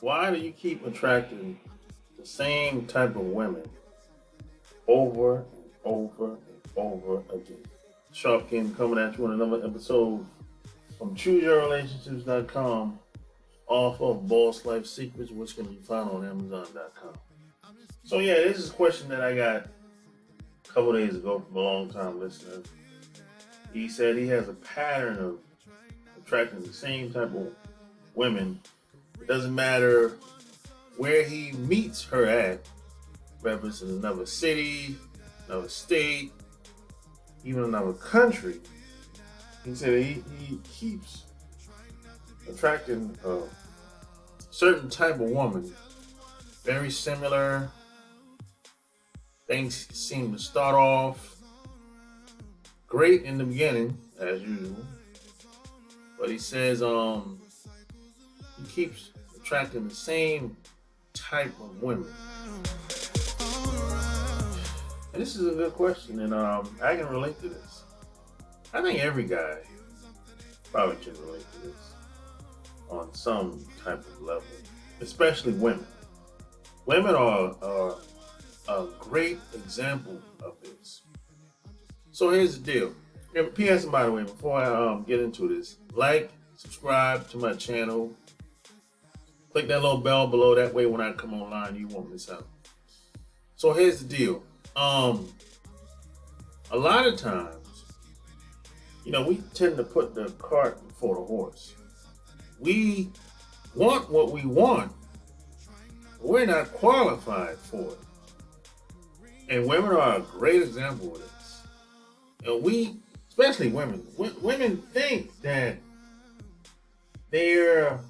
Why do you keep attracting the same type of women over and over and over again? Sharp Game coming at you on another episode from ChooseYourRelationships.com off of Boss Life Secrets, which can be found on Amazon.com. So yeah, this is a question that I got a couple days ago from a long time listener. He said he has a pattern of attracting the same type of women. It doesn't matter where he meets her at, whether it's in another city, another state, even another country. He said he keeps attracting a certain type of woman, very similar. Things seem to start off great in the beginning, as usual. But he says he keeps attracting the same type of women. And this is a good question, and I can relate to this. I think every guy probably can relate to this on some type of level, especially women. Women are a great example of this. So here's the deal. P.S. by the way, before I get into this, like, subscribe to my channel. Click that little bell below. That way when I come online, you won't miss out. So here's the deal. A lot of times, we tend to put the cart before the horse. We want what we want, but we're not qualified for it. And women are a great example of this. And especially women, women think that they're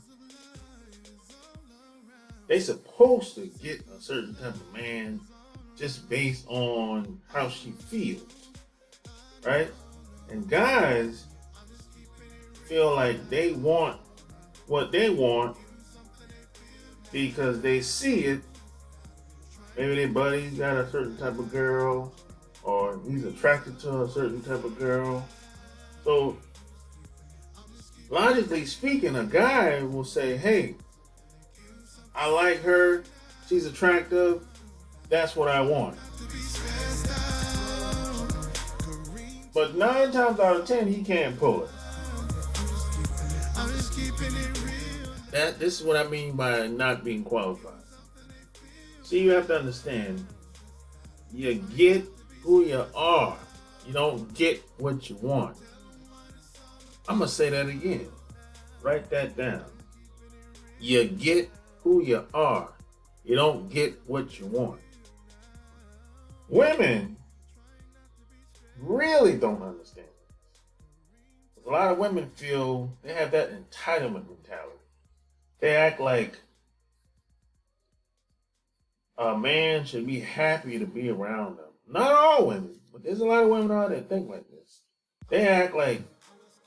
supposed to get a certain type of man just based on how she feels, right? And guys feel like they want what they want because they see it. Maybe their buddy's got a certain type of girl, or he's attracted to a certain type of girl. So, logically speaking, a guy will say, hey, I like her, she's attractive, that's what I want. But 9 times out of 10, he can't pull it. This is what I mean by not being qualified. See, you have to understand, you get who you are. You don't get what you want. I'm going to say that again. Write that down. You get who you are. You don't get what you want. Women really don't understand this. A lot of women feel they have that entitlement mentality. They act like a man should be happy to be around them. Not all women, but there's a lot of women out there that think like this. They act like,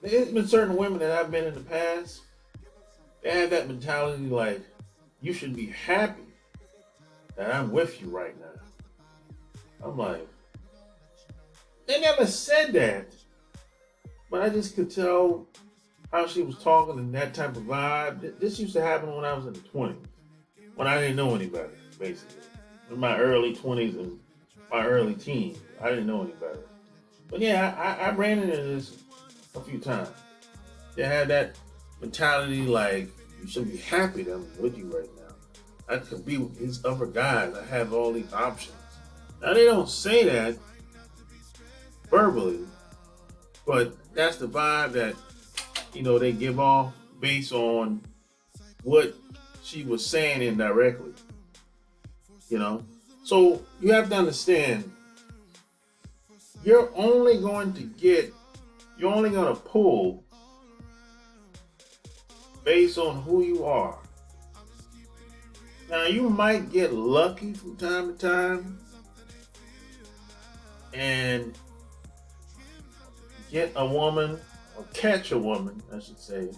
there's been certain women that I've been in the past, they have that mentality like, you should be happy that I'm with you right now. I'm like, they never said that, but I just could tell how she was talking and that type of vibe. This used to happen when I was in the 20s, when I didn't know any better, basically. In my early 20s and my early teens, I didn't know any better. But yeah, I ran into this a few times. They had that mentality like, you should be happy that I'm with you right now. I could be with these other guys. I have all these options. Now, they don't say that verbally, but that's the vibe that, they give off based on what she was saying indirectly. So you have to understand, you're only going to pull based on who you are. Now, you might get lucky from time to time and get a woman, or catch a woman, I should say.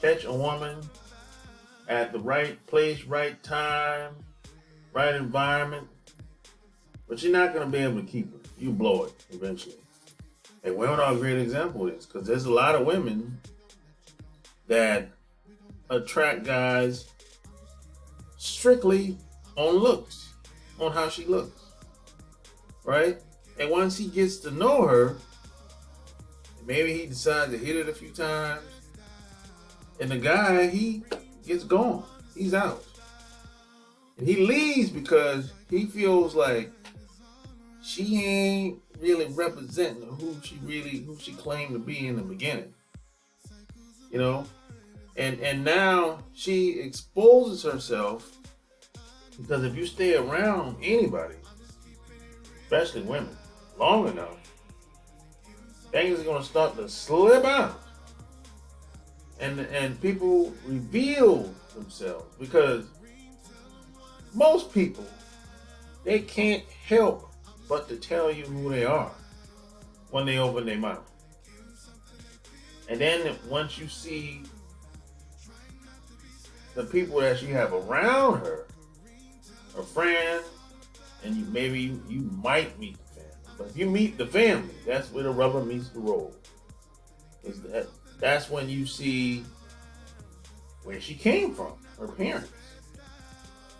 Catch a woman at the right place, right time, right environment. But you're not going to be able to keep it. You blow it eventually. And women are a great example of this, because there's a lot of women that attract guys strictly on looks, on how she looks, right? And once he gets to know her, maybe he decides to hit it a few times, and the guy, he gets gone. He's out. And he leaves because he feels like she ain't really representing who she claimed to be in the beginning. You know? And now she exposes herself, because if you stay around anybody, especially women, long enough, things are gonna start to slip out. And people reveal themselves, because most people, they can't help but to tell you who they are when they open their mouth. And then once you see the people that you have around her, her friends, and maybe you might meet the family. But if you meet the family, that's where the rubber meets the road. That's when you see where she came from, her parents.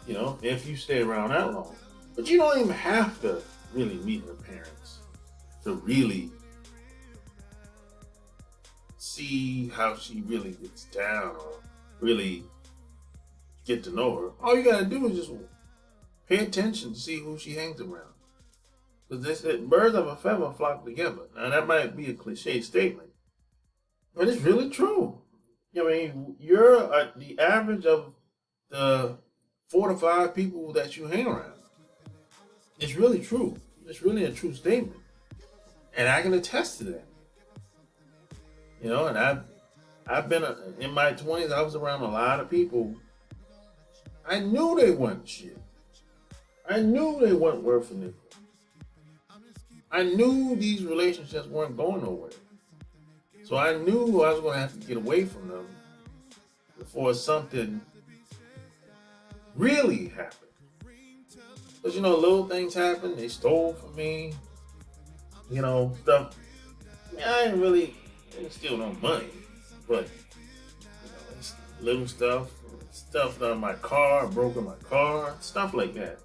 You know, if you stay around that long. But you don't even have to really meet her parents to really see how she really gets down or really get to know her. All you gotta do is just pay attention to see who she hangs around. Because they said birds of a feather flock together. Now that might be a cliche statement, but it's really true. I mean, you're the average of the 4 to 5 people that you hang around. It's really true. It's really a true statement. And I can attest to that. You know, and I've been, in my 20s, I was around a lot of people. I knew they weren't shit. I knew they weren't worth a nickel. I knew these relationships weren't going nowhere. So I knew I was going to have to get away from them before something really happened. Because, you know, little things happen. They stole from me. You know, stuff. I mean, I didn't steal no money. But, you know, little stuff. Stuff out of my car, broke in my car, stuff like that.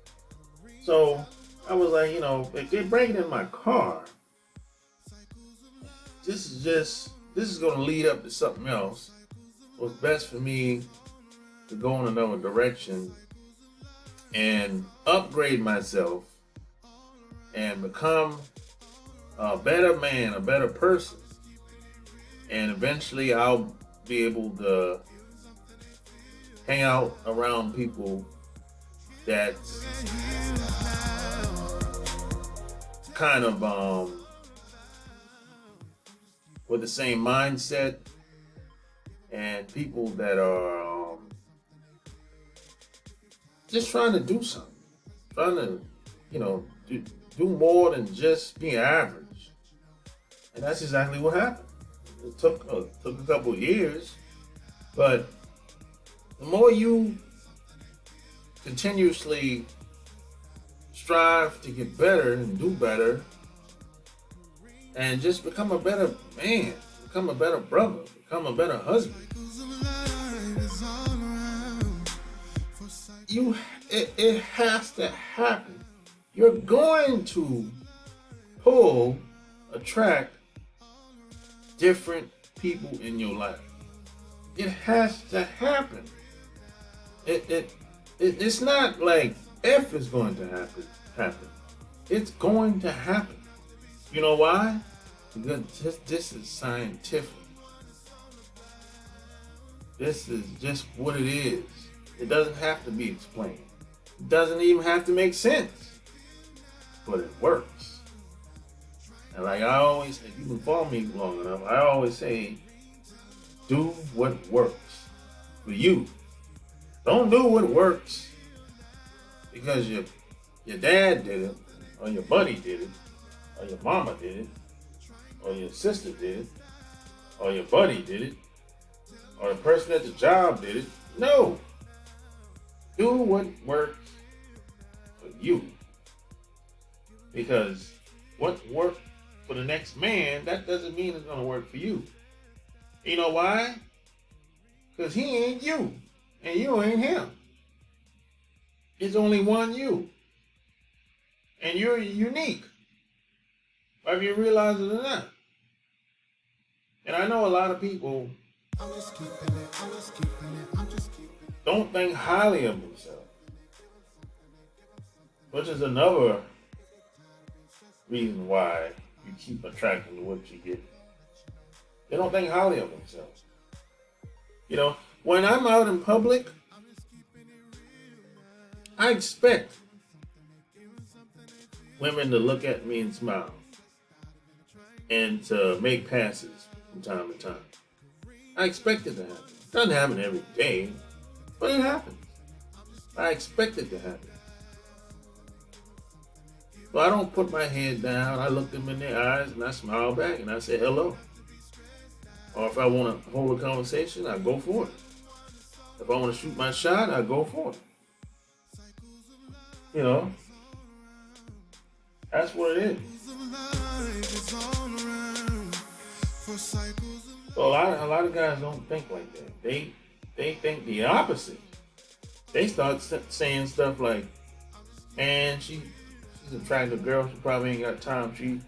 So I was like, you know, if they break it in my car, this is going to lead up to something else. So it's best for me to go in another direction and upgrade myself and become a better man, a better person. And eventually I'll be able to hang out around people that's kind of with the same mindset, and people that are just trying to do something, trying to, you know, do more than just be average. And that's exactly what happened. It took a couple of years, but the more you continuously strive to get better and do better and just become a better man, become a better brother, become a better husband, it has to happen. You're going to attract different people in your life. It has to happen. It's not like if it's going to happen. It's going to happen. You know why? Because this is scientific. This is just what it is. It doesn't have to be explained. It doesn't even have to make sense. But it works. And like I always say, if you can follow me long enough, I always say, do what works for you. Don't do what works because your dad did it, or your buddy did it, or your mama did it, or your sister did it, or your buddy did it, or the person at the job did it. No. Do what works for you. Because what worked for the next man, that doesn't mean it's going to work for you. You know why? Because he ain't you, and you ain't him. It's only one you. And you're unique. Whether you realize it or not. And I know a lot of people don't think highly of themselves. Which is another reason why you keep attracting to what you get. They don't think highly of themselves. You know, when I'm out in public, I expect women to look at me and smile and to make passes from time to time. I expect it to happen. It doesn't happen every day, but it happens. I expect it to happen. So I don't put my head down. I look them in their eyes and I smile back and I say hello. Or if I want to hold a conversation, I go for it. If I want to shoot my shot, I go for it. You know, that's what it is. So a lot of guys don't think like that. They think the opposite. They start saying stuff like, "Man, she's an attractive girl. She probably ain't got time. She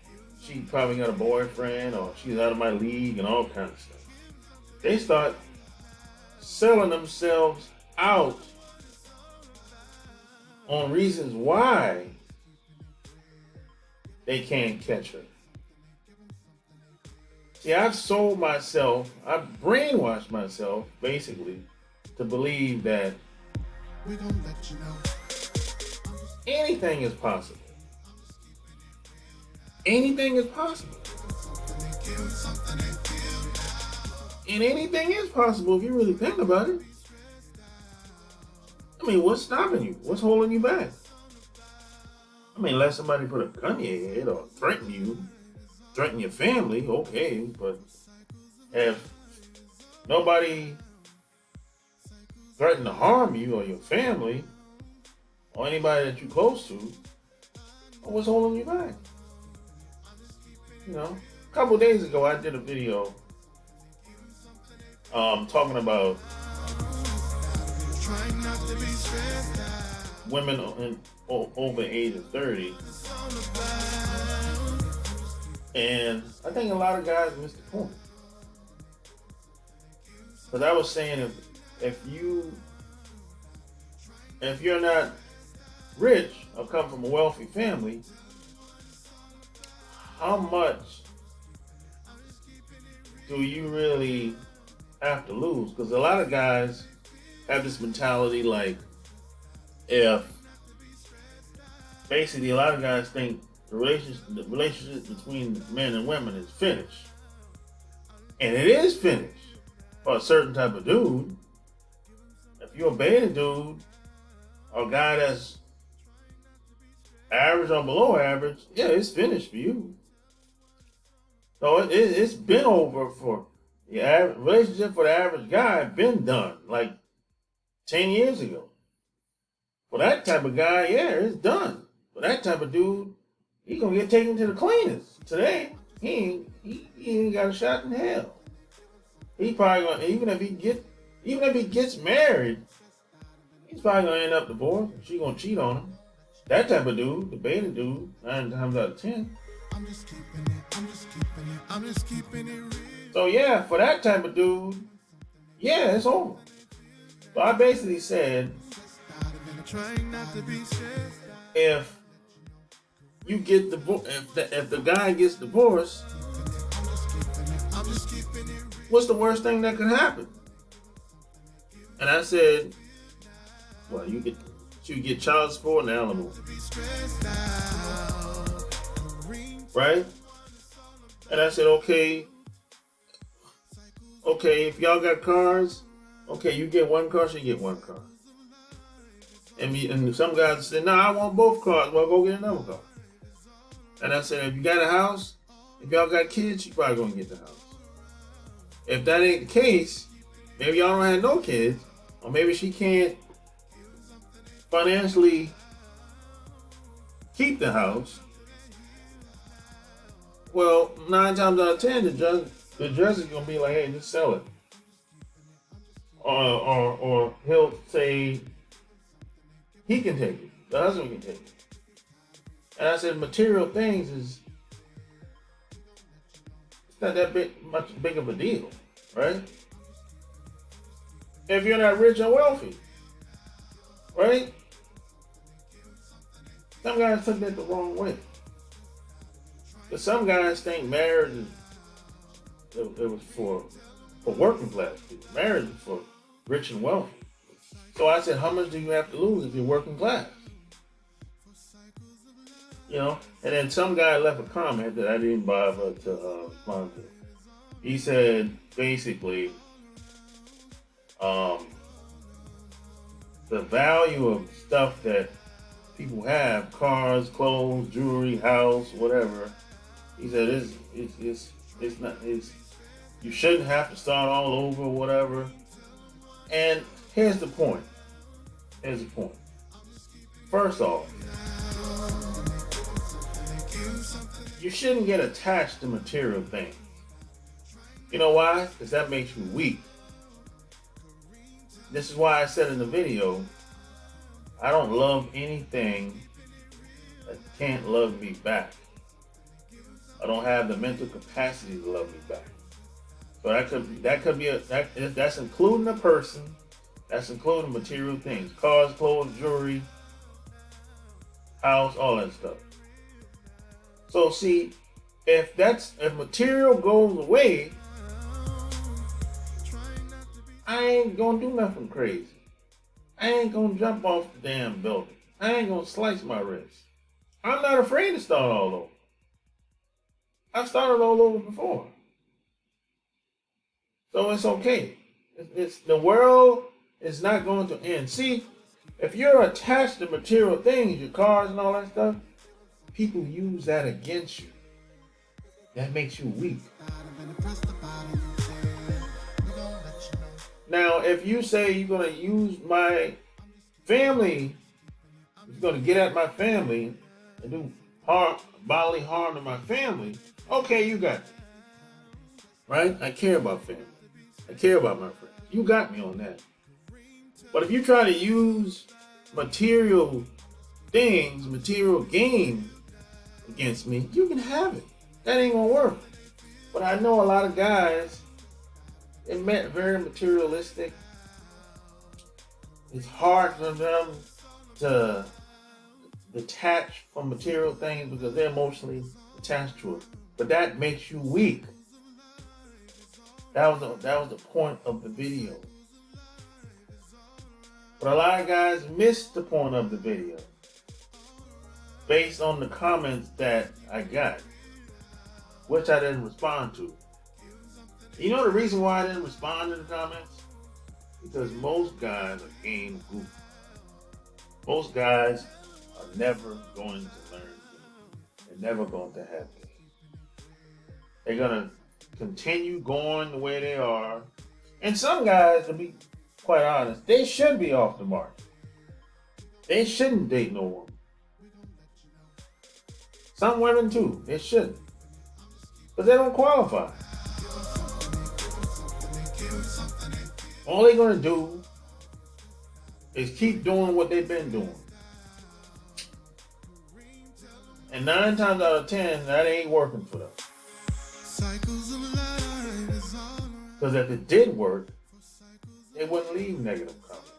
probably got a boyfriend, or she's out of my league," and all kinds of stuff. They start selling themselves out on reasons why they can't catch her. See, I've sold myself, I've brainwashed myself, basically, to believe that anything is possible. Anything is possible. And anything is possible if you really think about it. I mean, what's stopping you? What's holding you back? I mean, unless somebody put a gun in your head or threaten you, threaten your family, okay. But if nobody threatened to harm you or your family or anybody that you're close to, what's holding you back? You know, a couple days ago, I did a video talking about women over the age of 30. And I think a lot of guys missed the point. Because I was saying if you're not rich or come from a wealthy family, how much do you really have to lose? Because a lot of guys have this mentality like, if basically a lot of guys think the relationship between men and women is finished. And it is finished for a certain type of dude. If you're a beta dude or a guy that's average or below average, yeah, it's finished for you. So it's been over for the average relationship for the average guy, been done like 10 years ago. For that type of guy, yeah, it's done. For that type of dude, he's gonna get taken to the cleaners today. He ain't got a shot in hell. He probably gonna, even if he gets married, he's probably gonna end up divorced. She gonna cheat on him. That type of dude, the beta dude, 9 times out of 10. I'm just keeping it real. So yeah, for that type of dude, yeah, it's over. So I basically said, if you get if the guy gets divorced, what's the worst thing that could happen? And I said, well, you get child support and alimony, right? And I said, okay, if y'all got cars, okay, you get one car, she get one car. And some guys said, no, I want both cars. Well, go get another car. And I said, if you got a house, if y'all got kids, you probably gonna get the house. If that ain't the case, maybe y'all don't have no kids, or maybe she can't financially keep the house. Well, 9 times out of 10, the judge is gonna be like, hey, just sell it. Or he'll say, he can take it. The husband can take it. And I said, material things it's not that much big of a deal, right? If you're not rich or wealthy, right? Some guys took that the wrong way. But some guys think marriage it was for working class people. Marriage is for rich and wealthy. So I said, how much do you have to lose if you're working class? You know, and then some guy left a comment that I didn't bother to respond to. He said, basically, the value of stuff that people have, cars, clothes, jewelry, house, whatever. He said, it's not, you shouldn't have to start all over, whatever. And here's the point. First off, you shouldn't get attached to material things. You know why? Because that makes you weak. This is why I said in the video, I don't love anything that can't love me back. I don't have the mental capacity to love me back. So that's including a person, that's including material things, cars, clothes, jewelry, house, all that stuff. So see, if material goes away, I ain't gonna do nothing crazy. I ain't gonna jump off the damn building. I ain't gonna slice my wrist. I'm not afraid to start all over. I've started all over before. So it's okay. It's the world is not going to end. See, if you're attached to material things, your cars and all that stuff, people use that against you. That makes you weak. Now, if you say you're going to use my family, you're going to get at my family and do bodily harm to my family, okay, you got me. Right? I care about family. I care about my friends. You got me on that. But if you try to use material things, material gain against me, you can have it. That ain't gonna work. But I know a lot of guys, they're very materialistic. It's hard for them to detach from material things because they're emotionally attached to it. But that makes you weak. That was the point of the video. But a lot of guys missed the point of the video based on the comments that I got, which I didn't respond to. You know the reason why I didn't respond to the comments? Because most guys are game goofy. Most guys are never going to learn. They're never going to have it. They're going to continue going the way they are. And some guys, to be quite honest, they should be off the market. They shouldn't date no woman. Some women too, they shouldn't. But they don't qualify. All they're gonna do is keep doing what they've been doing. And 9 times out of 10, that ain't working for them. Because if it did work, they wouldn't leave negative comments.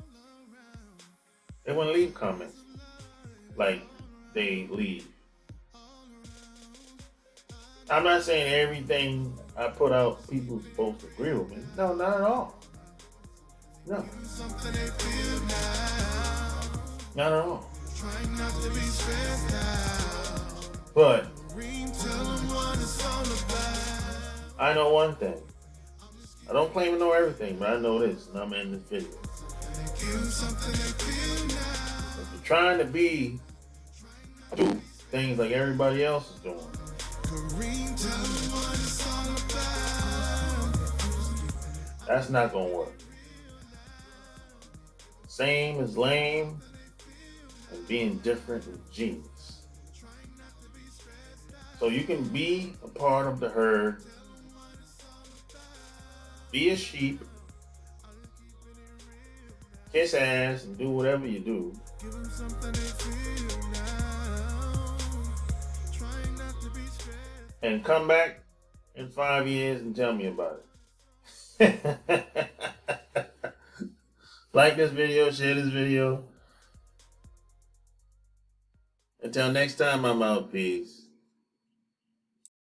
They wouldn't leave comments like they leave. I'm not saying everything I put out, people are supposed to agree with me. No, not at all. No. Not at all. But I know one thing. I don't claim to know everything, but I know this, and I'm in this video. If you're trying to do things like everybody else is doing, that's not gonna work. Same is lame, and being different is genius. So you can be a part of the herd, be a sheep, kiss ass, and do whatever you do. And come back in 5 years and tell me about it. Like this video, share this video. Until next time, I'm out. Peace.